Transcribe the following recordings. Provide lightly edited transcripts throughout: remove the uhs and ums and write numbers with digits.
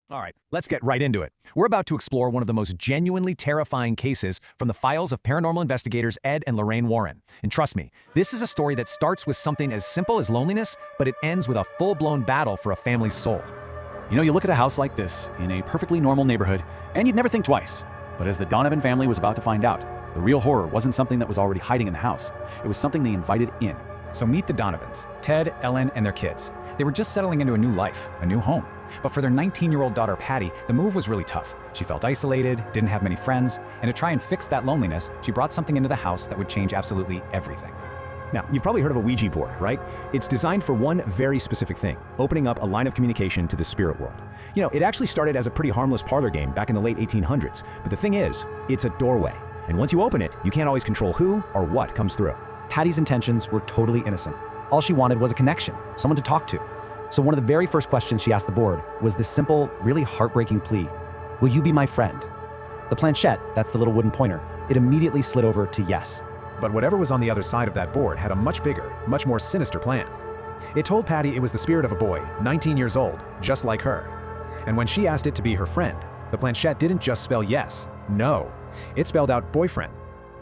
All right, let's get right into it. We're about to explore one of the most genuinely terrifying cases from the files of paranormal investigators Ed and Lorraine Warren. And trust me, this is a story that starts with something as simple as loneliness, but it ends with a full-blown battle for a family's soul. You look at a house like this, in a perfectly normal neighborhood, and you'd never think twice. But as the Donovan family was about to find out, the real horror wasn't something that was already hiding in the house. It was something they invited in. So meet the Donovans, Ted, Ellen, and their kids. They were just settling into a new life, a new home. But for their 19-year-old daughter, Patty, the move was really tough. She felt isolated, didn't have many friends, and to try and fix that loneliness, she brought something into the house that would change absolutely everything. Now, you've probably heard of a Ouija board, right? It's designed for one very specific thing, opening up a line of communication to the spirit world. It actually started as a pretty harmless parlor game back in the late 1800s, but the thing is, it's a doorway. And once you open it, you can't always control who or what comes through. Patty's intentions were totally innocent. All she wanted was a connection, someone to talk to. So one of the very first questions she asked the board was this simple, really heartbreaking plea: will you be my friend? The planchette, that's the little wooden pointer, it immediately slid over to yes. But whatever was on the other side of that board had a much bigger, much more sinister plan. It told Patty it was the spirit of a boy, 19 years old, just like her. And when she asked it to be her friend, the planchette didn't just spell yes, no. It spelled out boyfriend.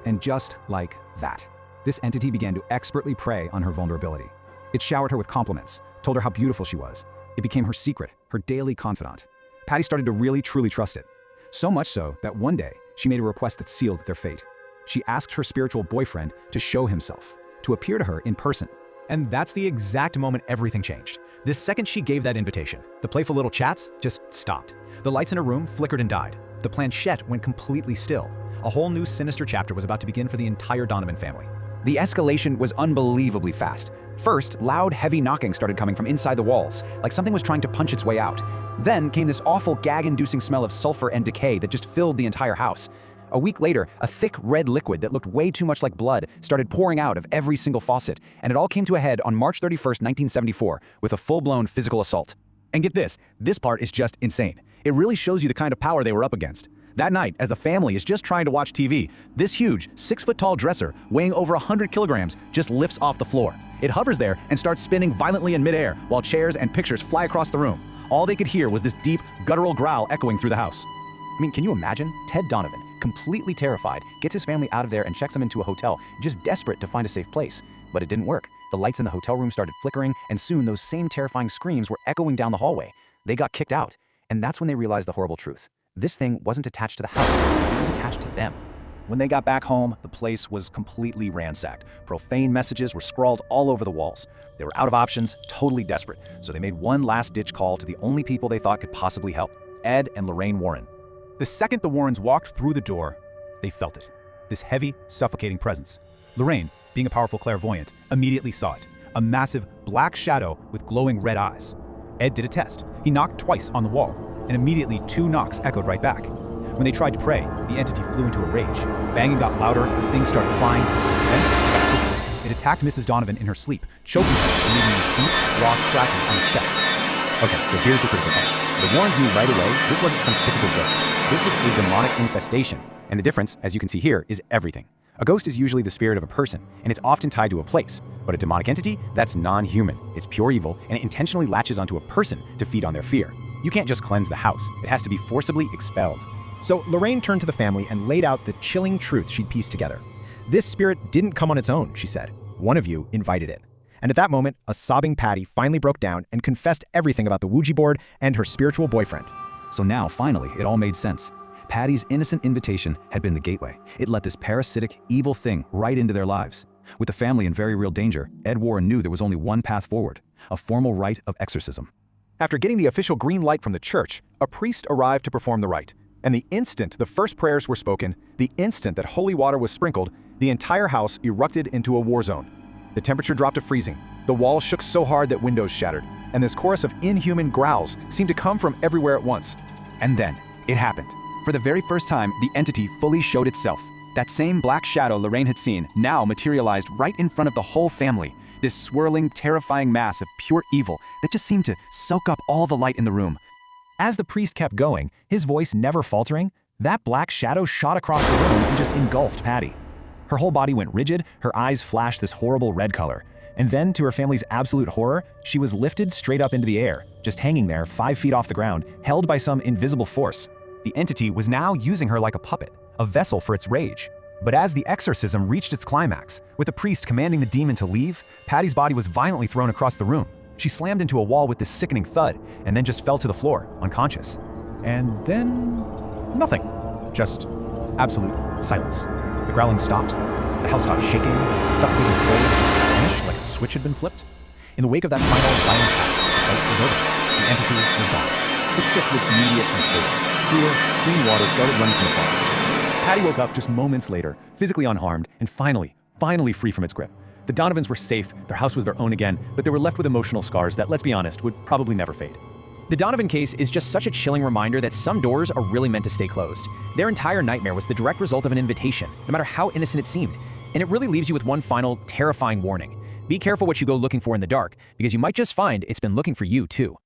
And just like that, this entity began to expertly prey on her vulnerability. It showered her with compliments, told her how beautiful she was. It became her secret, her daily confidant. Patty started to really truly trust it. So much so that one day, she made a request that sealed their fate. She asked her spiritual boyfriend to show himself, to appear to her in person. And that's the exact moment everything changed. The second she gave that invitation, the playful little chats just stopped. The lights in her room flickered and died. The planchette went completely still. A whole new sinister chapter was about to begin for the entire Donovan family. The escalation was unbelievably fast. First, loud, heavy knocking started coming from inside the walls, like something was trying to punch its way out. Then came this awful gag-inducing smell of sulfur and decay that just filled the entire house. A week later, a thick red liquid that looked way too much like blood started pouring out of every single faucet, and it all came to a head on March 31st, 1974, with a full-blown physical assault. And get this part is just insane. It really shows you the kind of power they were up against. That night, as the family is just trying to watch TV, this huge, 6-foot-tall dresser, weighing over 100 kilograms, just lifts off the floor. It hovers there and starts spinning violently in midair, while chairs and pictures fly across the room. All they could hear was this deep, guttural growl echoing through the house. I mean, can you imagine? Ted Donovan, completely terrified, gets his family out of there and checks them into a hotel, just desperate to find a safe place. But it didn't work. The lights in the hotel room started flickering, and soon those same terrifying screams were echoing down the hallway. They got kicked out, and that's when they realized the horrible truth. This thing wasn't attached to the house, it was attached to them. When they got back home, the place was completely ransacked. Profane messages were scrawled all over the walls. They were out of options, totally desperate, so they made one last-ditch call to the only people they thought could possibly help: Ed and Lorraine Warren. The second the Warrens walked through the door, they felt it. This heavy, suffocating presence. Lorraine, being a powerful clairvoyant, immediately saw it. A massive black shadow with glowing red eyes. Ed did a test. He knocked twice on the wall, and immediately 2 knocks echoed right back. When they tried to pray, the entity flew into a rage. Banging got louder, things started flying, then it got physical. It attacked Mrs. Donovan in her sleep, choking her and leaving deep, raw scratches on her chest. Okay, so here's the critical part. The Warrens knew right away this wasn't some typical ghost. This was a demonic infestation, and the difference, as you can see here, is everything. A ghost is usually the spirit of a person, and it's often tied to a place. But a demonic entity, that's non-human. It's pure evil, and it intentionally latches onto a person to feed on their fear. You can't just cleanse the house. It has to be forcibly expelled. So Lorraine turned to the family and laid out the chilling truth she'd pieced together. This spirit didn't come on its own, she said. One of you invited it. And at that moment, a sobbing Patty finally broke down and confessed everything about the Ouija board and her spiritual boyfriend. So now, finally, it all made sense. Patty's innocent invitation had been the gateway. It let this parasitic, evil thing right into their lives. With the family in very real danger, Ed Warren knew there was only one path forward: a formal rite of exorcism. After getting the official green light from the church, a priest arrived to perform the rite. And the instant the first prayers were spoken, the instant that holy water was sprinkled, the entire house erupted into a war zone. The temperature dropped to freezing. The walls shook so hard that windows shattered, and this chorus of inhuman growls seemed to come from everywhere at once. And then, it happened. For the very first time, the entity fully showed itself. That same black shadow Lorraine had seen now materialized right in front of the whole family. This swirling, terrifying mass of pure evil that just seemed to soak up all the light in the room. As the priest kept going, his voice never faltering, that black shadow shot across the room and just engulfed Patty. Her whole body went rigid, her eyes flashed this horrible red color. And then, to her family's absolute horror, she was lifted straight up into the air, just hanging there 5 feet off the ground, held by some invisible force. The entity was now using her like a puppet, a vessel for its rage. But as the exorcism reached its climax, with the priest commanding the demon to leave, Patty's body was violently thrown across the room. She slammed into a wall with this sickening thud, and then just fell to the floor, unconscious. And then nothing. Just absolute silence. The growling stopped. The house stopped shaking. The suffocating cold just vanished like a switch had been flipped. In the wake of that final violent act, the fight was over. The entity was gone. The shift was immediate and clear. Clean water started running from the faucet. Patty woke up just moments later, physically unharmed, and finally free from its grip. The Donovans were safe, their house was their own again, but they were left with emotional scars that, let's be honest, would probably never fade. The Donovan case is just such a chilling reminder that some doors are really meant to stay closed. Their entire nightmare was the direct result of an invitation, no matter how innocent it seemed. And it really leaves you with one final, terrifying warning. Be careful what you go looking for in the dark, because you might just find it's been looking for you too.